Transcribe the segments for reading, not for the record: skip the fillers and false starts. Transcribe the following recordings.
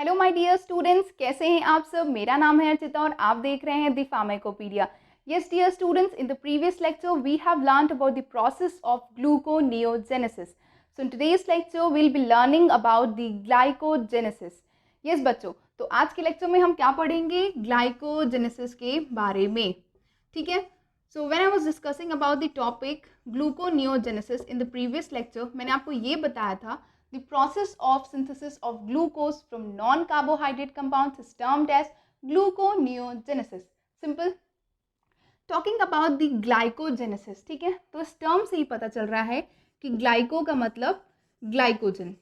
Hello my dear students, कैसे हैं आप सब। मेरा नाम है अर्चिता और आप देख रहे हैं the pharmacopoeia. Yes dear students, in the previous lecture we have learned about the process of gluconeogenesis. So in today's lecture we'll be learning about the glycogenesis. yes बच्चों, तो आज के लेक्चर में हम क्या पढ़ेंगे, ग्लाइकोजेनेसिस के बारे में। ठीक है, so when I was discussing about the topic gluconeogenesis in the previous lecture, मैंने आपको ये बताया था the process of synthesis of glucose from non-carbohydrate compounds is termed as gluconeogenesis. Simple. Talking about the glycogenesis, ठीक है, तो इस term से ही पता चल रहा है कि ग्लाइको का मतलब ग्लाइकोजन।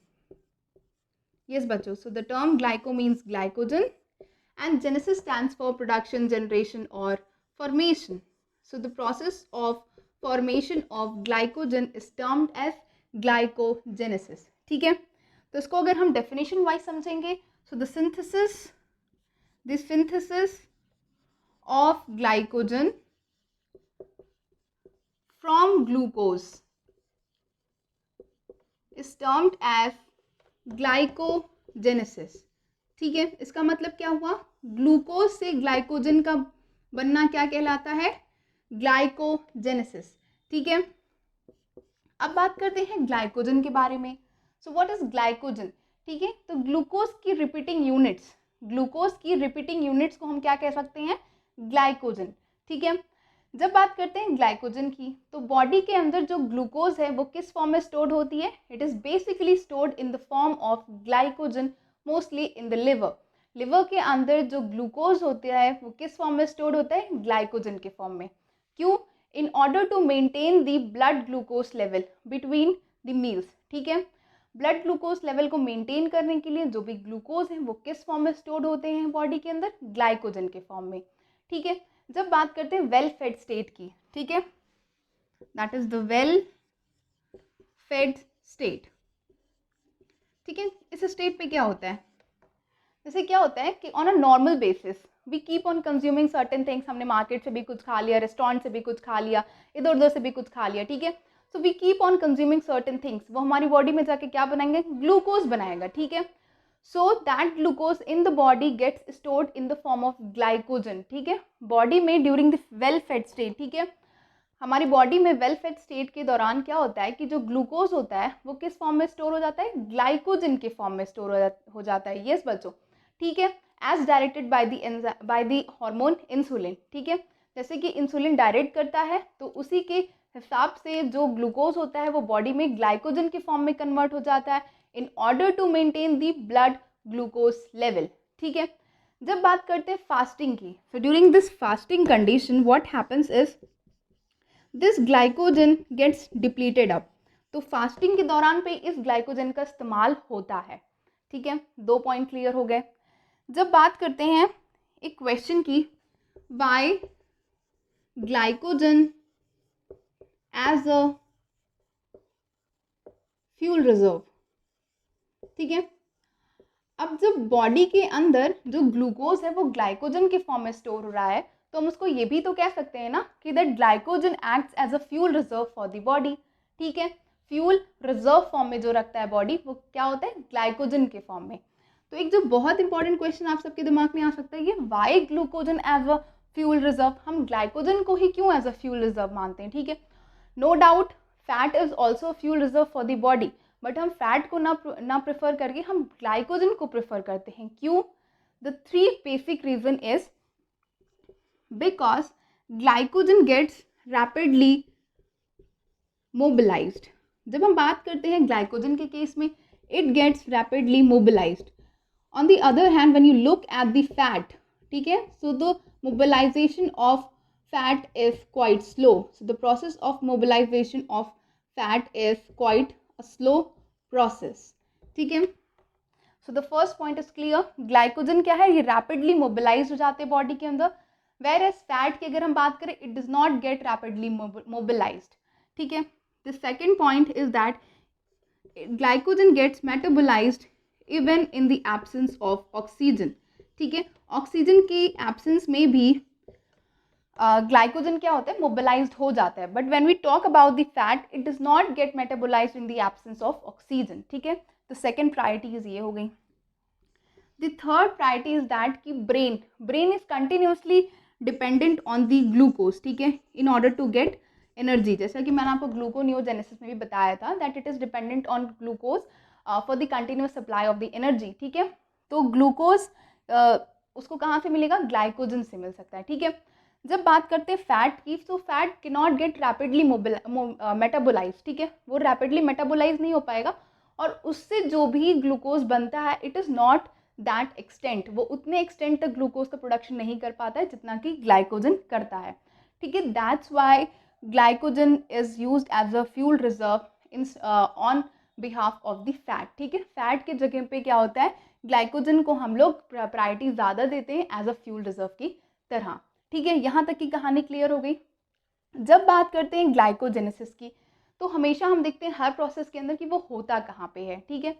यस बच्चों, so the term glyco means glycogen and genesis stands for production, generation or formation. So the process of formation of glycogen is termed as glycogenesis. ठीक है, तो इसको अगर हम डेफिनेशन वाइज समझेंगे, so the synthesis of glycogen from glucose is termed as glycogenesis. ठीक है, इसका मतलब क्या हुआ, ग्लूकोज से ग्लाइकोजन का बनना क्या कहलाता है, ग्लाइकोजेनेसिस। ठीक है, अब बात करते हैं ग्लाइकोजन के बारे में। So what is glycogen. ठीक है, तो ग्लूकोज की रिपीटिंग यूनिट्स को हम क्या कह सकते हैं, ग्लाइकोजन। ठीक है, जब बात करते हैं ग्लाइकोजन की, तो बॉडी के अंदर जो ग्लूकोज है वो किस फॉर्म में स्टोर्ड होती है, it is basically stored in the form of glycogen, mostly in the liver के अंदर जो ग्लूकोज होता है वो किस फॉर्म में स्टोर्ड होता है, ग्लाइकोजन के फॉर्म में। क्यों, in order to maintain the blood glucose level between the meals. ठीक है, ब्लड ग्लूकोज लेवल को मेंटेन करने के लिए जो भी ग्लूकोज हैं वो किस फॉर्म में स्टोर्ड होते हैं बॉडी के अंदर, ग्लाइकोजन के फॉर्म में। ठीक है, जब बात करते हैं वेल फेड स्टेट की, ठीक है, that is the well fed state. ठीक है, इस स्टेट पे क्या होता है, जैसे क्या होता है कि on a normal basis we keep on consuming certain things. हमने मार्केट से भी कुछ खा लिया, रेस्टोरेंट से भी कुछ खा लिया, इधर उधर से भी कुछ खा लिया। ठीक है, so we keep on consuming certain things, वो हमारी बॉडी में जाके क्या बनाएंगे, ग्लूकोज बनाएगा। ठीक है, so that glucose in the body gets stored in the form of glycogen. ठीक है, बॉडी में during the well fed state, ठीक है, हमारी बॉडी में वेल फेड स्टेट के दौरान क्या होता है कि जो ग्लूकोज होता है वो किस फॉर्म में स्टोर हो जाता है, ग्लाइकोजन के फॉर्म में स्टोर हो जाता है। यस बच्चों, ठीक है, as directed by the hormone insulin. ठीक है, जैसे कि इंसुलिन डायरेक्ट करता है तो उसी के हिसाब से जो ग्लूकोज होता है वो बॉडी में ग्लाइकोजन के फॉर्म में कन्वर्ट हो जाता है in order to maintain the blood glucose level. ठीक है, जब बात करते हैं फास्टिंग की, so during this fasting condition what happens is this glycogen gets depleted up. तो फास्टिंग के दौरान पे इस ग्लाइकोजन का इस्तेमाल होता है। ठीक है, 2 पॉइंट क्लियर हो गए। जब बात करते हैं एक क्वेश्चन की, by glycogen as a fuel reserve. ठीक है, अब जब बॉडी के अंदर जो ग्लूकोज है वो ग्लाइकोजन के फॉर्म में स्टोर हो रहा है, तो हम उसको ये भी तो कह सकते हैं ना कि that glycogen acts as a fuel reserve for the body. ठीक है, फ्यूल रिजर्व फॉर्म में जो रखता है बॉडी वो क्या होता है, ग्लाइकोजन के फॉर्म में। तो एक जो बहुत इंपॉर्टेंट क्वेश्चन आप सबके दिमाग में आ सकता है, ये why glycogen as a fuel reserve, हम ग्लाइकोजन को ही क्यों एज अ फ्यूल रिजर्व मानते हैं। ठीक है, no doubt fat is also fuel reserve for the body, but हम फैट को ना प्रेफर करके हम ग्लाइकोजन को प्रेफर करते हैं। क्यों, the 3 basic reason is because glycogen gets rapidly mobilised. जब हम बात करते हैं ग्लाइकोजन के केस में, it gets rapidly mobilised. On the other hand when you look at the fat, ठीक है, so the mobilisation of fat is quite slow. So the process of mobilization of fat is quite a slow process. ठीक है, so the first point is clear. Glycogen क्या है, ये rapidly mobilize हो जाते हैं बॉडी के अंदर, whereas fat की अगर हम बात करें it does not get rapidly mobilized. ठीक है, the second point is that glycogen gets metabolized even in the absence of oxygen. ठीक है, ऑक्सीजन की एब्सेंस में भी ग्लाइकोजन क्या होता है, मोबिलाइज्ड हो जाता है, but when we talk about the fat it does not get metabolised in the absence of oxygen. ठीक है, तो सेकंड प्रायोरिटीज ये हो गई। The third priority is that कि brain is continuously dependent on the glucose, ठीक है, in order to get energy. जैसा कि मैंने आपको ग्लूकोनियोजेनेसिस में भी बताया था that it is dependent on glucose for the continuous supply of the energy, ठीक है। तो ग्लूकोज उसको कहाँ से मिलेगा, ग्लाइकोजन से मिल सकता है, ठीक है। जब बात करते हैं फैट की, तो fat can not get rapidly metabolise, ठीक है, वो रैपिडली मेटाबोलाइज नहीं हो पाएगा, और उससे जो भी ग्लूकोज बनता है it is not that extent, वो उतने एक्सटेंट तक ग्लूकोज का प्रोडक्शन नहीं कर पाता है जितना कि ग्लाइकोजन करता है, ठीक है। That's why glycogen is used as a fuel reserve in on behalf of the fat, ठीक है। फैट के जगह पे क्या होता है, ग्लाइकोजन को हम लोग प्रायोरिटी ज़्यादा देते हैं एज अ फ्यूल रिजर्व की तरह, ठीक है। यहाँ तक की कहानी क्लियर हो गई। जब बात करते हैं ग्लाइकोजेनेसिस की, तो हमेशा हम देखते हैं हर प्रोसेस के अंदर कि वो होता कहाँ पे है, ठीक है।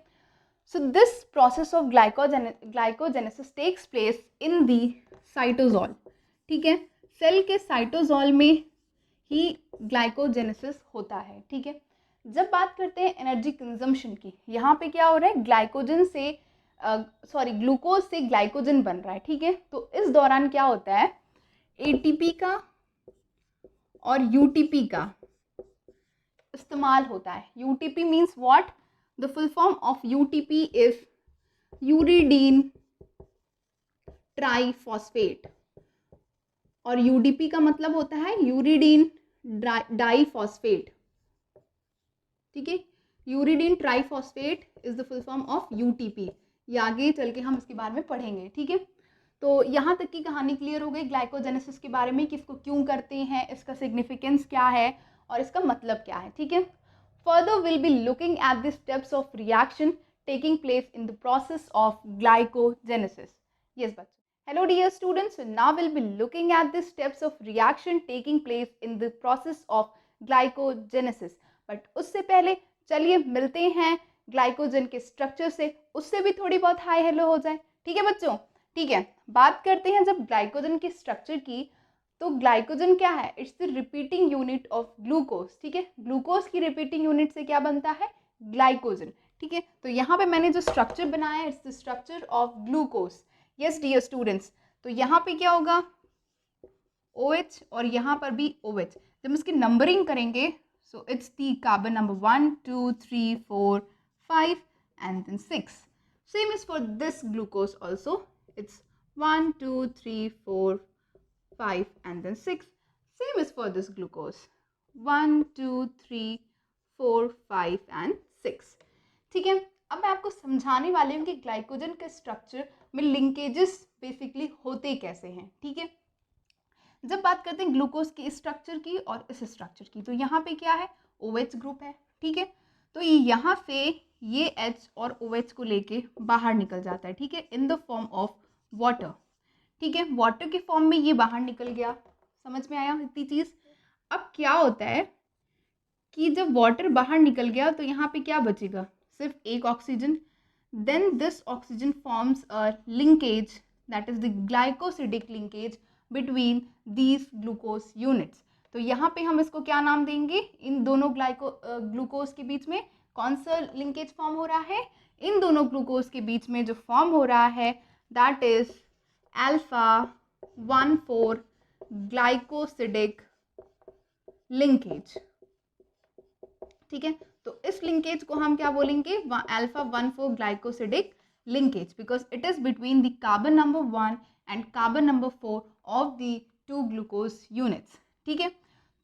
So this process of glycogenesis takes place in the cytosol, ठीक है। सेल के साइटोसोल में ही ग्लाइकोजेनेसिस होता है, ठीक है। जब बात करते हैं एनर्जी कंजम्पशन की, यहाँ पे क्या हो रहा है, ग्लूकोज से ग्लाइकोजन बन रहा है, ठीक है। तो इस दौरान क्या होता है, एटीपी का और यूटीपी का इस्तेमाल होता है। UTP means what, the full form of UTP is uridine triphosphate, और यूडीपी का मतलब होता है यूरिडीन डाइफॉस्फेट, ठीक है। Uridine triphosphate is the full form of UTP. ये आगे चल के हम इसके बारे में पढ़ेंगे, ठीक है। तो यहाँ तक की कहानी क्लियर हो गई ग्लाइकोजेनेसिस के बारे में कि इसको क्यों करते हैं, इसका सिग्निफिकेंस क्या है और इसका मतलब क्या है, ठीक है। Further will be looking at the steps of reaction taking place in the process of glycogenesis. Yes बच्चों, hello dear students, so now we'll be looking at the steps of reaction taking place in the process of glycogenesis, but उससे पहले चलिए मिलते हैं glycogen के structure से, उससे भी थोड़ी बहुत हाई हेलो हो जाए, ठीक है बच्चों। ठीक है, बात करते हैं जब ग्लाइकोजन के स्ट्रक्चर की, तो ग्लाइकोजन क्या है, it's the repeating unit of glucose, ठीक है। ग्लूकोज की रिपीटिंग यूनिट से क्या बनता है, ग्लाइकोजन, ठीक है। तो यहाँ पे मैंने जो स्ट्रक्चर बनाया है, it's the structure of glucose. Yes dear students, तो यहाँ पे क्या होगा, OH और यहाँ पर भी OH। जब हम इसकी नंबरिंग करेंगे, so it's the carbon number 1 2 3 4 5 and then 6। Same is for this glucose also, it's 1 2 3 4 5 and then 6. Same is for this glucose, 1 2 3 4 5 and 6, ठीक है। अब मैं आपको समझाने वाली हूँ कि ग्लाइकोजन के स्ट्रक्चर में लिंकेजेस बेसिकली होते कैसे हैं, ठीक है। जब बात करते हैं ग्लूकोज की स्ट्रक्चर की और इस स्ट्रक्चर की, तो यहाँ पे क्या है, OH ग्रुप है, ठीक है। तो यहाँ से ये H और OH को लेके बाहर निकल जाता है, ठीक है, in the form of water, ठीक है। वाटर के फॉर्म में ये बाहर निकल गया, समझ में आया इतनी चीज़। अब क्या होता है कि जब वाटर बाहर निकल गया तो यहाँ पे क्या बचेगा, सिर्फ एक oxygen. Then this oxygen forms a linkage, that is the glycosidic linkage between these glucose units. तो यहाँ पे हम इसको क्या नाम देंगे, इन दोनों ग्लूकोज के बीच में कौन सा लिंकेज फॉर्म हो रहा है, इन दोनों ग्लूकोज के बीच में जो फॉर्म हो रहा है that is alpha 1,4 glycosidic linkage, ठीक है। तो इस लिंकेज को हम क्या बोलेंगे, alpha 1,4 glycosidic linkage, because it is between the carbon number 1 and carbon number 4 of the 2 glucose units, ठीक है।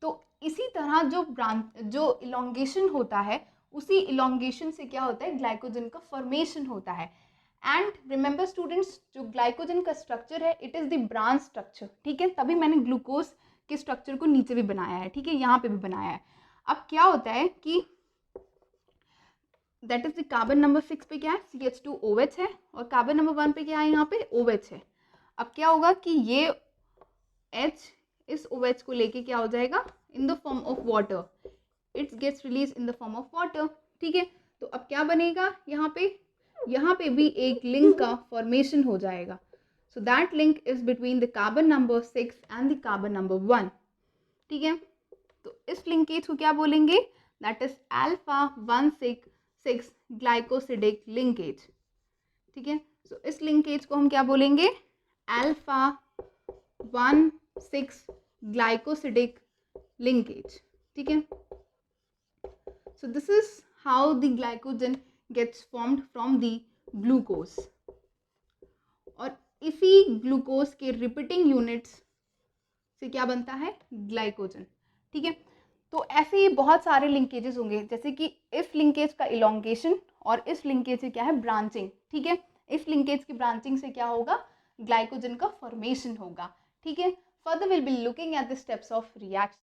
तो इसी तरह जो इलोंगेशन होता है, उसी इलोंगेशन से क्या होता है, ग्लाइकोजन का फॉर्मेशन होता है। एंड रिमेंबर स्टूडेंट्स, जो ग्लाइकोजन का स्ट्रक्चर है it is the branch structure, ठीक है। तभी मैंने ग्लूकोज के स्ट्रक्चर को नीचे भी बनाया है, ठीक है, यहाँ पे भी बनाया है। अब क्या होता है कि that is the carbon number 6 पे क्या है, CH2OH है, और कार्बन नंबर 1 पे क्या है, यहाँ पे OH है। अब क्या होगा कि ये H इस OH को लेके क्या हो जाएगा, in the form of water, it's gets release in the form of water, ठीक है। तो अब क्या बनेगा, यहाँ पे भी एक लिंक का फॉर्मेशन हो जाएगा। So that link is between the carbon number 6 and the carbon number 1, ठीक है। तो इस लिंकेज को क्या बोलेंगे, that is alpha 1,6 glycosidic linkage, ठीक है। सो इस लिंकेज को हम क्या बोलेंगे, अल्फा 1,6 ग्लाइकोसिडिक लिंकेज, ठीक है। So this is how the glycogen gets formed from the glucose. और इसी ग्लूकोज के रिपीटिंग यूनिट्स से क्या बनता है, ग्लाइकोजन, ठीक है। तो ऐसे ही बहुत सारे लिंकेजेस होंगे, जैसे कि इस लिंकेज का इलोंगेशन और इस लिंकेज से क्या है, ब्रांचिंग, ठीक है। इस लिंकेज की ब्रांचिंग से क्या होगा, ग्लाइकोजन का फॉर्मेशन होगा, ठीक है। Further will be looking at the steps of reaction.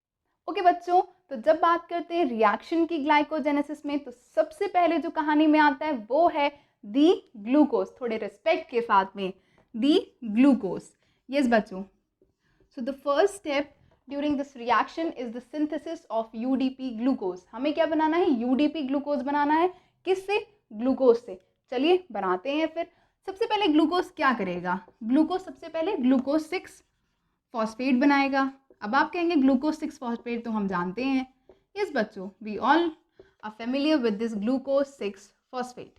Okay बच्चों, तो जब बात करते हैं रिएक्शन की ग्लाइकोजेनेसिस में, तो सबसे पहले जो कहानी में आता है वो है दी ग्लूकोज, थोड़े रिस्पेक्ट के साथ में, दी ग्लूकोज। यस बच्चों, so the first step during this reaction is the synthesis of UDP glucose. हमें क्या बनाना है, यूडीपी ग्लूकोज बनाना है। किससे, ग्लूकोज से। चलिए बनाते हैं फिर। सबसे पहले ग्लूकोज क्या करेगा, ग्लूकोज सबसे पहले ग्लूकोज 6 फॉस्फेट बनाएगा। अब आप कहेंगे ग्लूकोज 6 फॉस्फेट तो हम जानते हैं। यस बच्चों, we all are familiar with this glucose 6 phosphate,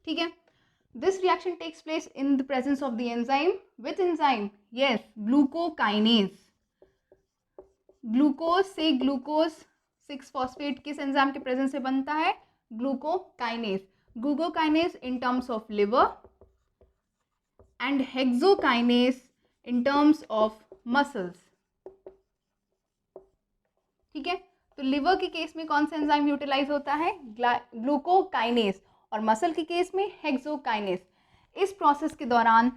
ठीक है। This reaction takes place in the presence of the enzyme. Which enzyme? Yes, glucokinase. Glucose से ग्लूकोज 6 फॉस्फेट किस एंजाइम के प्रेजेंस से बनता है, glucokinase. Glucokinase in terms of liver and hexokinase in terms of muscles, ठीक है। तो liver के केस में कौन सा एंजाइम यूटिलाइज होता है, ग्लूकोकाइनेज, और मसल के केस में हेक्सोकाइनेज। इस प्रोसेस के दौरान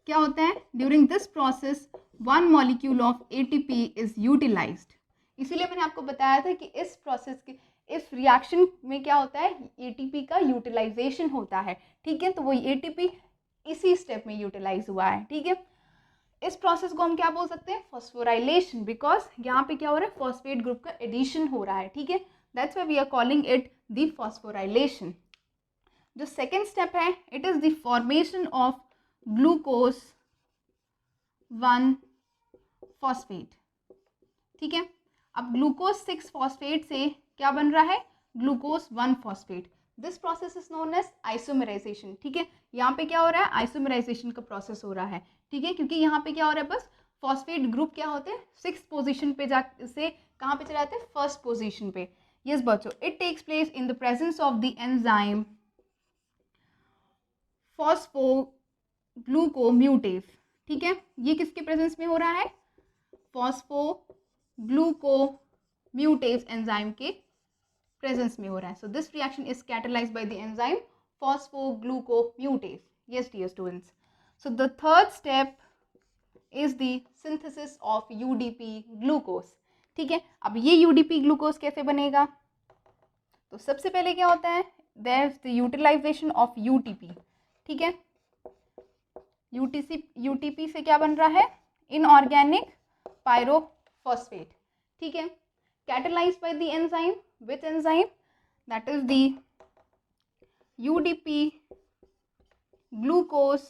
क्या होता है, during this process 1 molecule of ATP is utilised. इसीलिए मैंने आपको बताया था कि इस प्रोसेस के, इस रिएक्शन में क्या होता है, एटीपी का यूटिलाइजेशन होता है, ठीक है। तो वो एटीपी इसी स्टेप में यूटिलाइज हुआ है, ठीक है। इस प्रोसेस को हम क्या बोल सकते हैं, फॉस्फोराइलेशन, बिकॉज यहाँ पे क्या हो रहा है, फॉस्फेट ग्रुप का एडिशन हो रहा है, ठीक है। That's why we are calling it the phosphorylation. जो सेकेंड स्टेप है, it is the formation of glucose 1 phosphate, ठीक है। अब ग्लूकोज 6 फॉस्फेट से क्या बन रहा है, glucose 1 phosphate. This process is known as isomerisation, ठीक है। यहाँ पे क्या हो रहा है, आइसोमेराइजेशन का प्रोसेस हो रहा है, ठीक है, क्योंकि यहाँ पे क्या हो रहा है, बस फॉस्फेट ग्रुप क्या होते हैं, 6th पोजीशन पे जा से कहाँ पे चले जाते हैं, 1st पोजीशन पे। यस बच्चों, it takes place in the presence of the enzyme phosphoglucomutase, ठीक है। ये किसके प्रेजेंस में हो रहा है, फॉस्फोग्लूकोम्यूटेज एंजाइम के प्रेजेंस में हो रहा है। So this reaction is catalysed by the enzyme phosphoglucomutase. Yes dear students, so the third step is the synthesis of UDP glucose, ठीक है। अब ये यूडीपी ग्लूकोज कैसे बनेगा, तो सबसे पहले क्या होता है, there is the utilisation of UTP, ठीक है। यूटीपी से क्या बन रहा है, इनऑर्गेनिक पायरोफॉस्फेट, ठीक है, catalysed by the enzyme. Which enzyme, that is the UDP glucose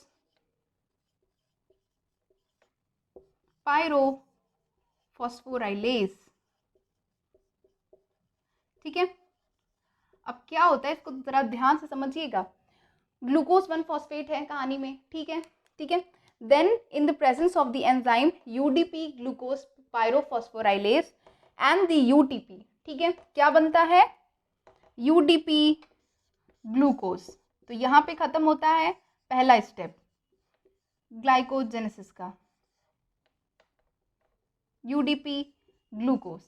pyrophosphorylase, ठीक है। अब क्या होता है, इसको जरा ध्यान से समझिएगा। ग्लूकोज 1 फॉस्फेट है कहानी में, ठीक है, ठीक है। Then in the presence of the enzyme UDP glucose pyrophosphorylase and the UTP, ठीक है, क्या बनता है, यूडीपी ग्लूकोज। तो यहाँ पे खत्म होता है पहला स्टेप ग्लाइकोजेनेसिस का, यूडीपी ग्लूकोज।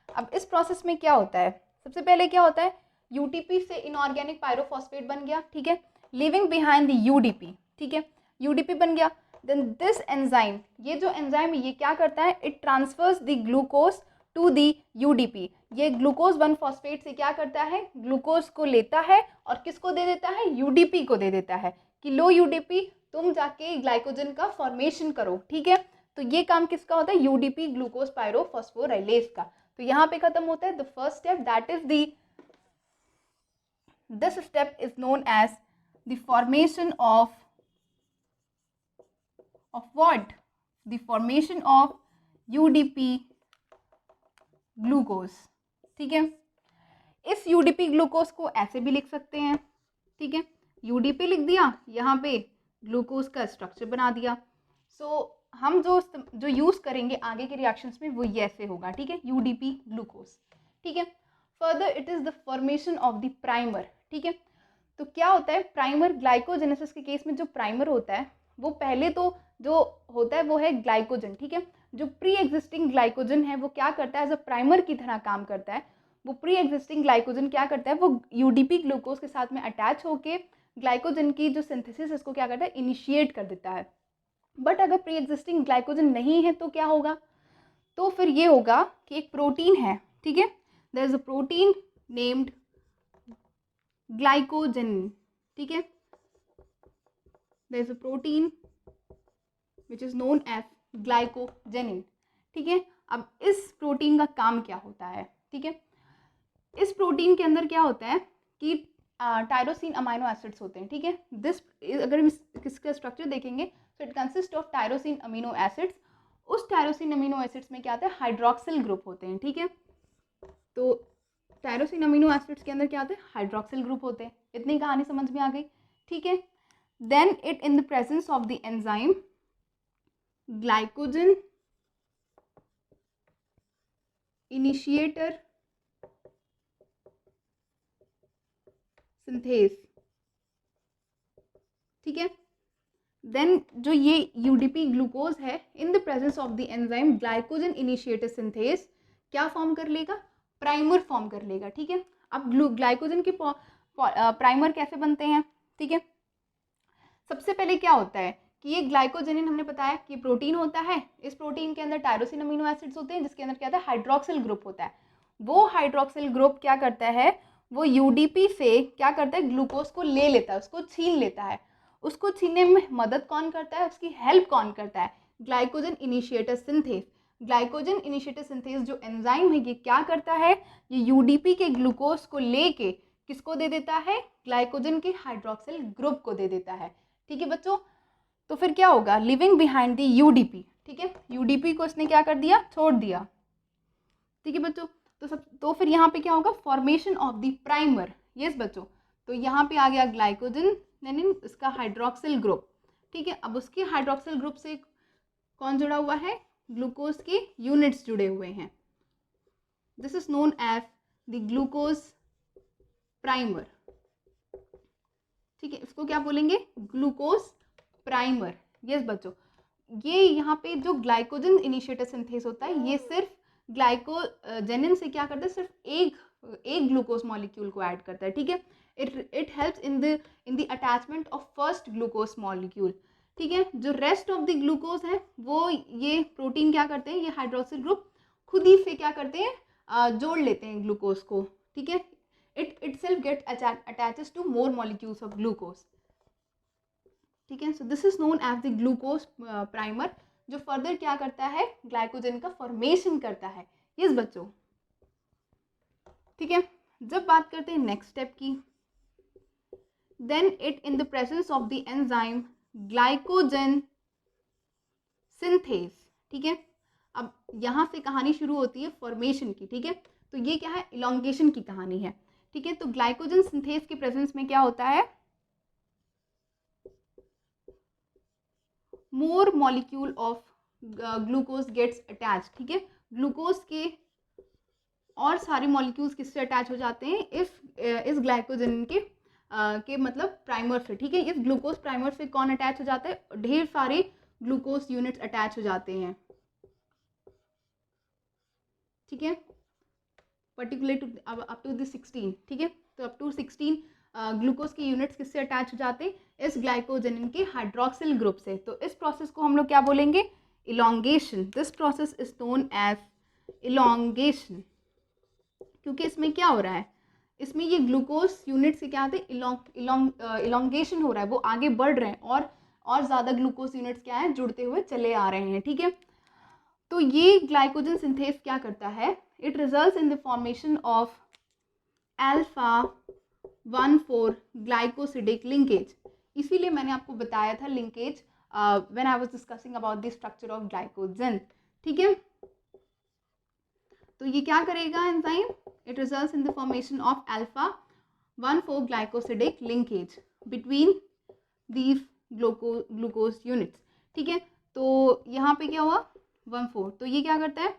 अब इस प्रोसेस में क्या होता है, सबसे पहले क्या होता है, यूटीपी से इनऑर्गेनिक पायरोफॉस्फेट बन गया, ठीक है, लिविंग बिहाइंड द यूडीपी, ठीक है, यूडीपी बन गया। देन दिस एंजाइम, ये जो एंजाइम ये क्या करता है, it transfers the glucose to the UDP. ये ग्लूकोज 1 फॉस्फेट से क्या करता है, ग्लूकोज को लेता है और किसको दे देता है, यूडीपी को दे देता है कि लो यूडीपी तुम जाके ग्लाइकोजन का फॉर्मेशन करो, ठीक है। तो ये काम किसका होता है, यूडीपी ग्लूकोज पायरोफॉस्फोराइलेज का। तो यहाँ पे खत्म होता है the first step, that is the this step is known as the formation of what, the formation of UDP glucose, ठीक है। इस यूडीपी ग्लूकोज को ऐसे भी लिख सकते हैं, ठीक है, यूडीपी लिख दिया, यहाँ पे ग्लूकोज का स्ट्रक्चर बना दिया। सो हम जो यूज़ करेंगे आगे के रिएक्शंस में वो ये ऐसे होगा, ठीक है, यूडीपी ग्लूकोज, ठीक है। Further it is the formation of the primer, ठीक है। तो क्या होता है प्राइमर, ग्लाइकोजेनेसिस के केस में जो प्राइमर होता है वो पहले तो जो होता है वो है ग्लाइकोजन, ठीक है। जो प्री एग्जिस्टिंग ग्लाइकोजन है वो क्या करता है, एज अ प्राइमर की तरह काम करता है। वो प्री एग्जिस्टिंग ग्लाइकोजन क्या करता है, वो यूडीपी ग्लूकोज के साथ में अटैच होके ग्लाइकोजन की जो सिंथेसिस इसको क्या करता है, इनिशिएट कर देता है। बट अगर प्री एग्जिस्टिंग ग्लाइकोजन नहीं है तो क्या होगा, तो फिर ये होगा कि एक प्रोटीन है, ठीक है, there is a protein named glycogen, ठीक है, there is a protein which is known as glycogenin, ठीक है। अब इस प्रोटीन का काम क्या होता है, ठीक है, इस प्रोटीन के अंदर क्या होता है कि टायरोसिन अमीनो एसिड्स होते हैं, ठीक है। दिस अगर हम इसका स्ट्रक्चर देखेंगे तो it consist of tyrosine amino acids. उस टायरोसिन अमीनो एसिड्स में क्या आता है, हाइड्रोक्सिल ग्रुप होते हैं, ठीक है। तो टायरोसिन अमीनो एसिड्स के अंदर क्या होते हैं, हाइड्रोक्सिल ग्रुप होते हैं। इतनी कहानी समझ में आ गई, ठीक है। Then it in the presence of the enzyme glycogen initiator synthase, ठीक है। देन जो ये यूडीपी ग्लूकोज है in the presence of the enzyme glycogen initiator synthase क्या फॉर्म कर लेगा, प्राइमर फॉर्म कर लेगा, ठीक है। अब ग्लाइकोजन के प्राइमर कैसे बनते हैं, ठीक है। सबसे पहले क्या होता है कि ये ग्लाइकोजेनिन हमने बताया कि प्रोटीन होता है। इस प्रोटीन के अंदर टायरोसिन अमीनो एसिड्स होते हैं जिसके अंदर क्या होता है, हाइड्रोक्सिल ग्रुप होता है। वो हाइड्रोक्सिल ग्रुप क्या करता है, वो यूडीपी से क्या करता है, ग्लूकोज को ले लेता है, उसको छीन लेता है। उसको छीनने में मदद कौन करता है, उसकी हेल्प कौन करता है, glycogen initiator synthase. Glycogen initiator synthase जो एंजाइम है ये क्या करता है, ये यूडीपी के ग्लूकोज को लेके किसको दे देता है, ग्लाइकोजन के हाइड्रोक्सिल ग्रुप को दे देता है, ठीक है बच्चों। तो फिर क्या होगा, लिविंग बिहाइंड द यूडीपी, ठीक है, यूडीपी को इसने क्या कर दिया, छोड़ दिया, ठीक है बच्चों। तो फिर यहाँ पे क्या होगा, formation of the primer, yes बच्चों। तो यहाँ पे आ गया ग्लाइकोजन यानी इसका हाइड्रोक्सिल ग्रुप, ठीक है। अब उसके हाइड्रोक्सिल ग्रुप से कौन जुड़ा हुआ है, ग्लूकोज के यूनिट्स जुड़े हुए हैं। This is known as the glucose primer, ठीक है। इसको क्या बोलेंगे, ग्लूकोज प्राइमर, यस बच्चों। ये यहाँ पे जो ग्लाइकोजन इनिशिएटर सिंथेस होता है ये सिर्फ ग्लाइकोजेनिन से क्या करता है, सिर्फ एक ग्लूकोज मॉलिक्यूल को ऐड करता है, ठीक है। It helps in the attachment of first glucose molecule, ठीक है। जो रेस्ट ऑफ द ग्लूकोज है वो ये प्रोटीन क्या करते हैं, ये हाइड्रोक्सिल ग्रुप खुद ही से क्या करते हैं, जोड़ लेते हैं ग्लूकोज को, ठीक है। It itself get attaches to more molecules of glucose, ठीक है। So this is known as the glucose primer जो फर्दर क्या करता है, ग्लाइकोजन का फॉर्मेशन करता है, यस बच्चों, ठीक है। जब बात करते हैं नेक्स्ट स्टेप की, then it in the presence of the enzyme glycogen synthase, ठीक है। अब यहाँ से कहानी शुरू होती है फॉर्मेशन की, ठीक है। तो ये क्या है, इलोंगेशन की कहानी है, ठीक है। तो ग्लाइकोजन सिंथेस के प्रेजेंस में क्या होता है, more molecule of glucose gets attach, ठीक है। ग्लूकोज के और सारे मॉलिक्यूल्स किससे अटैच हो जाते हैं, इस ग्लाइकोजन के मतलब प्राइमर से, ठीक है। इस ग्लूकोज प्राइमर से कौन अटैच हो जाता है, ढेर सारे ग्लूकोज यूनिट्स अटैच हो जाते हैं, ठीक है। पर्टिकुलर अप टू द 16, ठीक है। तो अप टू 16 ग्लूकोज के यूनिट्स किससे अटैच हो जाते हैं, इस ग्लाइकोजेनिन के हाइड्रोक्सिल ग्रुप से। तो इस प्रोसेस को हम लोग क्या बोलेंगे, elongation. This process is known as elongation, क्योंकि इसमें क्या हो रहा है, इसमें ये ग्लूकोज यूनिट से क्या आते हैं, इलोंगेशन हो रहा है, वो आगे बढ़ रहे हैं और ज़्यादा ग्लूकोज यूनिट्स क्या है, जुड़ते हुए चले आ रहे हैं, ठीक है। तो ये ग्लाइकोजन सिंथेस क्या करता है, it results in the formation of alpha 1,4 glycosidic linkage. इसीलिए मैंने आपको बताया था linkage when I was discussing about the structure of glycogen, ठीक है। तो ये क्या करेगा enzyme, it results in the formation of alpha 1,4 glycosidic linkage between these glucose units, ठीक है। तो यहाँ पे क्या हुआ 1,4, तो ये क्या करता है,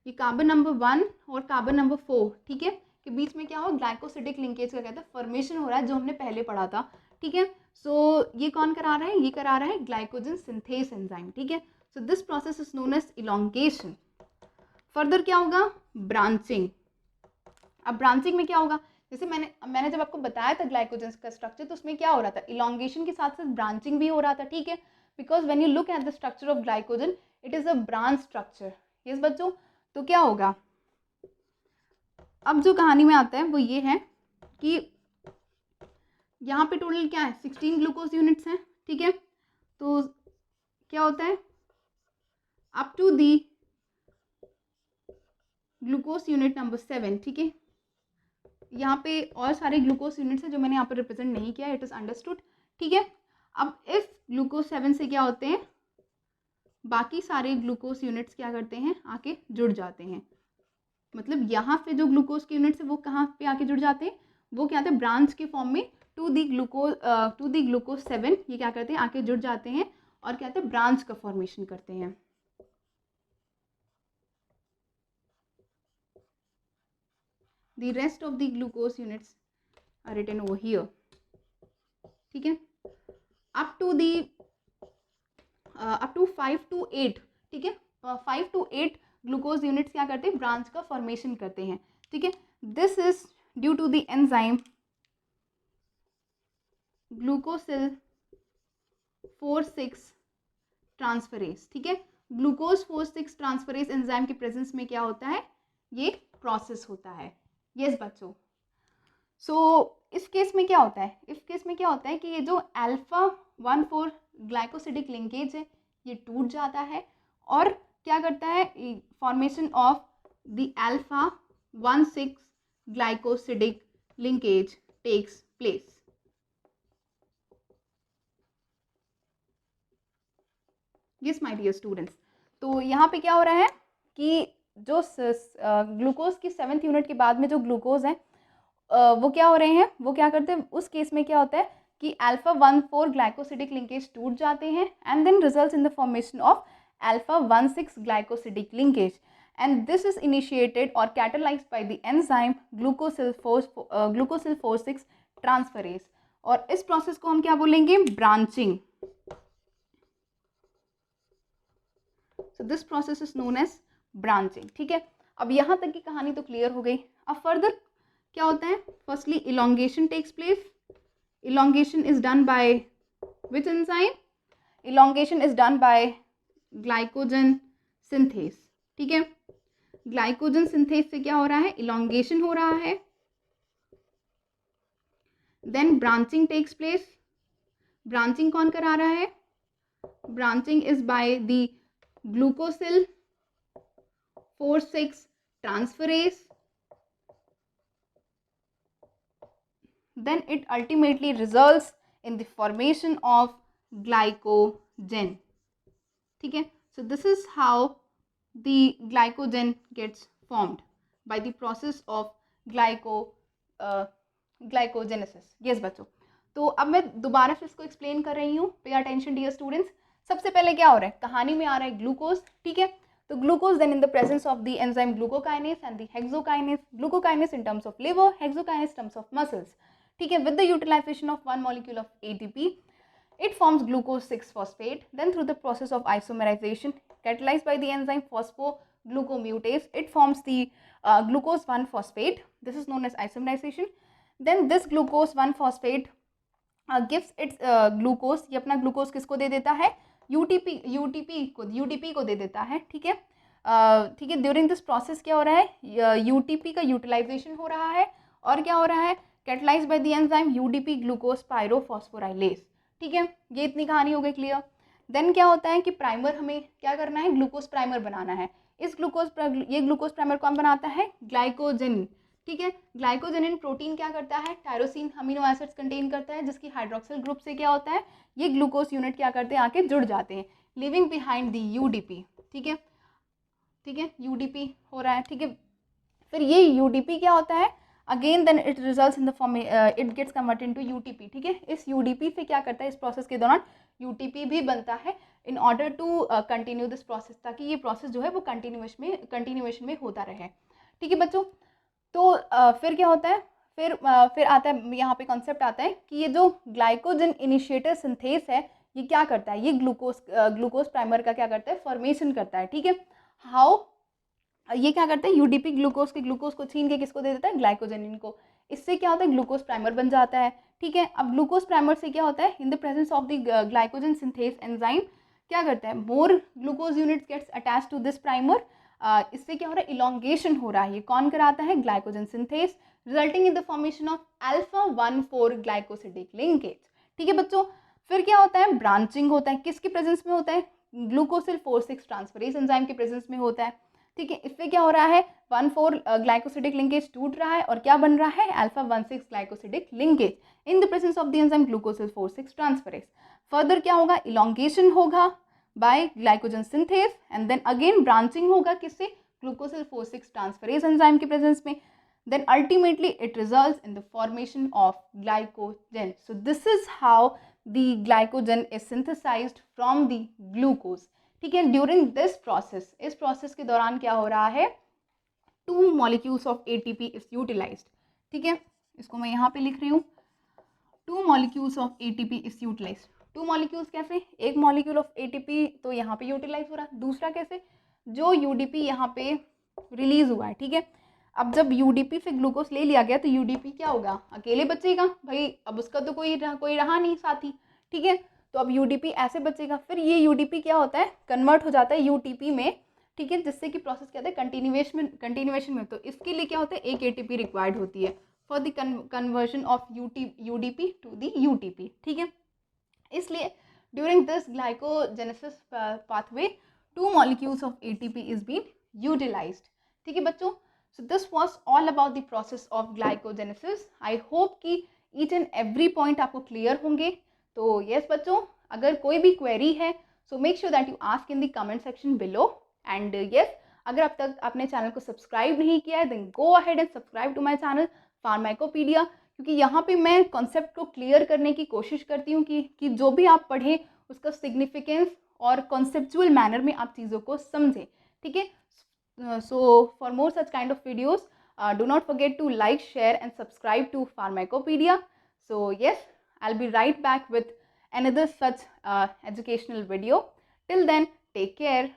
ये कार्बन नंबर 1 और कार्बन नंबर 4, ठीक है, के बीच में क्या हुआ ग्लाइकोसिडिक लिंकेज का कहते हैं फॉर्मेशन हो रहा है, जो हमने पहले पढ़ा था, ठीक है। सो ये कौन करा रहा है, ये करा रहा है ग्लाइकोजन सिंथेस एंजाइम, ठीक है। So this process is known as elongation. Further क्या होगा, ब्रांचिंग। अब ब्रांचिंग में क्या होगा, जैसे मैंने जब आपको बताया था ग्लाइकोजन का स्ट्रक्चर, तो उसमें क्या हो रहा था, इलोंगेशन के साथ साथ ब्रांचिंग भी हो रहा था, ठीक है। Because when you look at the structure of glycogen it is a branch structure. Yes बच्चों, तो क्या होगा, अब जो कहानी में आता है वो ये है कि यहाँ पे टोटल क्या है 16 ग्लूकोज यूनिट्स हैं, ठीक है। तो क्या होता है, up to the glucose unit number 7, ठीक है। यहाँ पे और सारे ग्लूकोज यूनिट्स हैं जो मैंने यहाँ पर रिप्रेजेंट नहीं किया, इट इज अंडरस्टूड, ठीक है। अब इस ग्लूकोज 7 से क्या होते हैं, बाकी सारे ग्लूकोज यूनिट्स क्या करते हैं, आके जुड़ जाते हैं। मतलब यहाँ पे जो ग्लूकोज के यूनिट्स है वो कहाँ पे आके जुड़ जाते हैं, वो क्या होते हैं ब्रांच के फॉर्म में टू दी ग्लूकोज 7, ये क्या करते हैं आके जुड़ जाते हैं और क्या कहते हैं ब्रांच का फॉर्मेशन करते हैं। The rest of the glucose units are written over here, ठीक है। up to 5 to 8, ठीक है, 5 to 8 ग्लूकोज यूनिट्स क्या करते हैं, ब्रांच का फॉर्मेशन करते हैं, ठीक है। This is due to the enzyme glucosyl 4,6 transferase, ठीक है। ग्लूकोज 4,6 ट्रांसफरेज एंजाइम के प्रेजेंस में क्या होता है, ये प्रोसेस होता है। यस बच्चों, सो इस केस में क्या होता है, इस केस में क्या होता है कि ये जो अल्फा 1,4 ग्लाइकोसिडिक लिंकेज है ये टूट जाता है और क्या करता है, formation of the alpha 1,6 glycosidic linkage takes place. Yes my dear students, तो यहाँ पे क्या हो रहा है कि जो ग्लूकोज की 7th यूनिट के बाद में जो ग्लूकोज है वो क्या हो रहे हैं, वो क्या करते हैं, उस केस में क्या होता है कि अल्फा 1,4 ग्लाइकोसिडिक लिंकेज टूट जाते हैं and then results in the formation of alpha 1,6 glycosidic linkage and this is initiated और catalysed by the enzyme glucosyl 4,6 transferase. और इस प्रोसेस को हम क्या बोलेंगे, branching. So this process is known as branching, ठीक है। अब यहाँ तक की कहानी तो क्लियर हो गई। अब फर्दर क्या होता है, firstly elongation takes place. Elongation is done by which enzyme, elongation is done by glycogen synthase, ठीक है। ग्लाइकोजन सिंथेस से क्या हो रहा है, इलोंगेशन हो रहा है। Then branching takes place. Branching कौन करा रहा है, branching is by the glucosyl 4,6 transferase, then it ultimately results in the formation of glycogen, ठीक है। So this is how the glycogen gets formed by the process of glycogenesis. Yes बच्चों, तो अब मैं दोबारा से इसको एक्सप्लेन कर रही हूँ, पे अटेंशन डियर स्टूडेंट्स। सबसे पहले क्या हो रहा है, कहानी में आ रहा है ग्लूकोज, ठीक है। तो glucose then in the presence of the enzyme glucokinase and the hexokinase, glucokinase in terms of liver, hexokinase in terms of muscles, ठीक है। with the utilization of one molecule of ATP it forms glucose 6-phosphate, then through the process of isomerization catalyzed by the enzyme phosphoglucomutase it forms the glucose 1-phosphate, this is known as isomerization। then this glucose 1-phosphate gives its glucose, ये अपना glucose किसको दे देता है, UTP को दे देता है, ठीक है। ठीक है, ड्यूरिंग दिस प्रोसेस क्या हो रहा है, यूटीपी का यूटिलाइजेशन हो रहा है और क्या हो रहा है, catalysed by the enzyme UDP glucose pyrophosphorylase, ठीक है। ये इतनी कहानी हो गई क्लियर। देन क्या होता है कि प्राइमर हमें क्या करना है, ग्लूकोज प्राइमर बनाना है। इस ये ग्लूकोज प्राइमर कौन बनाता है, ग्लाइकोजन, ठीक है। ग्लाइकोजेनिन प्रोटीन क्या करता है, टायरोसिन अमीनो एसिड्स कंटेन करता है, जिसकी हाइड्रोक्सिल ग्रुप से क्या होता है, ये ग्लूकोज यूनिट क्या करते हैं, आके जुड़ जाते हैं, लिविंग बिहाइंड द यूडीपी, ठीक है, ठीक है। यूडीपी हो रहा है, ठीक है। फिर ये यूडीपी क्या होता है, again then it results in the form, it gets converted into UTP, ठीक है। इस यूडीपी से क्या करता है, इस प्रोसेस के दौरान यूटीपी भी बनता है in order to continue this process, ताकि ये प्रोसेस जो है वो कंटिन्यूएशन में होता रहे, ठीक है बच्चों। तो फिर क्या होता है, फिर आता है यहाँ पे कॉन्सेप्ट आता है कि ये जो ग्लाइकोजन इनिशिएटर सिंथेस है ये क्या करता है, ये ग्लूकोज प्राइमर का क्या करता है, फॉर्मेशन करता है, ठीक है। हाउ, ये क्या करता है, यूडीपी ग्लूकोज को छीन के किसको दे देता है, ग्लाइकोजन को। इससे क्या होता है, ग्लूकोज प्राइमर बन जाता है, ठीक है। अब ग्लूकोज प्राइमर से क्या होता है, in the presence of the glycogen synthase enzyme क्या करता है, more glucose units gets attach to this primer. इससे क्या हो रहा है, इलोंगेशन हो रहा है। ये कौन कराता है, glycogen synthase, resulting in the formation of alpha 1,4 glycosidic linkage, ठीक है बच्चों। फिर क्या होता है, ब्रांचिंग होता है, किसके प्रेजेंस में होता है, ग्लूकोसिल 4,6 ट्रांसफरेज एंजाइम के प्रेजेंस में होता है, ठीक है। इससे क्या हो रहा है, 1,4 ग्लाइकोसिडिक लिंकेज टूट रहा है और क्या बन रहा है, alpha 1,6 glycosidic linkage in the presence of the enzyme glucosyl 4,6 transferase. Further क्या होगा, इलोंगेशन होगा by glycogen synthase and then again branching होगा किससे, ग्लूकोसिल 4,6 ट्रांसफरेज एंजाइम के प्रेजेंस में। then ultimately it results in the formation of glycogen. So this is how the glycogen is synthesized from the glucose, ठीक है। During this process, इस process के दौरान क्या हो रहा है, 2 molecules of ATP is utilized, ठीक है। इसको मैं यहाँ पे लिख रही हूँ, 2 molecules of ATP is utilized. 2 molecules कैसे, एक मॉलिक्यूल ऑफ एटीपी तो यहाँ पे यूटिलाइज हो रहा है, दूसरा कैसे, जो यूडीपी यहाँ पे रिलीज हुआ है, ठीक है। अब जब यूडीपी से ग्लूकोज ले लिया गया तो यूडीपी क्या होगा, अकेले बचेगा भाई, अब उसका तो कोई रहा नहीं साथी, ठीक है। तो अब यूडीपी ऐसे बचेगा, फिर ये यूडीपी क्या होता है, कन्वर्ट हो जाता है यूटीपी में, ठीक है, जिससे कि प्रोसेस क्या होता है, कंटिन्यूएशन में। तो इसके लिए क्या होता है, एक एटीपी रिक्वायर्ड होती है for the conversion of UDP to the UTP, ठीक है। इसलिए during this glycogenesis pathway 2 molecules of ATP is been utilized, ठीक है बच्चों। So this was all about the process of glycogenesis. I hope कि each and every point आपको clear होंगे। तो yes बच्चों, अगर कोई भी query है so make sure that you ask in the comment section below. And yes, अगर अब तक आपने चैनल को सब्सक्राइब नहीं किया है then go ahead and subscribe to my channel Pharmacopedia, क्योंकि यहाँ पे मैं कॉन्सेप्ट को क्लियर करने की कोशिश करती हूँ कि जो भी आप पढ़ें उसका सिग्निफिकेंस और कॉन्सेप्चुअल मैनर में आप चीज़ों को समझें, ठीक है। So for more such kind of videos, do not forget to like, share and subscribe to Pharmacopedia. So yes, I'll be right back with another such educational video. Till then, take care.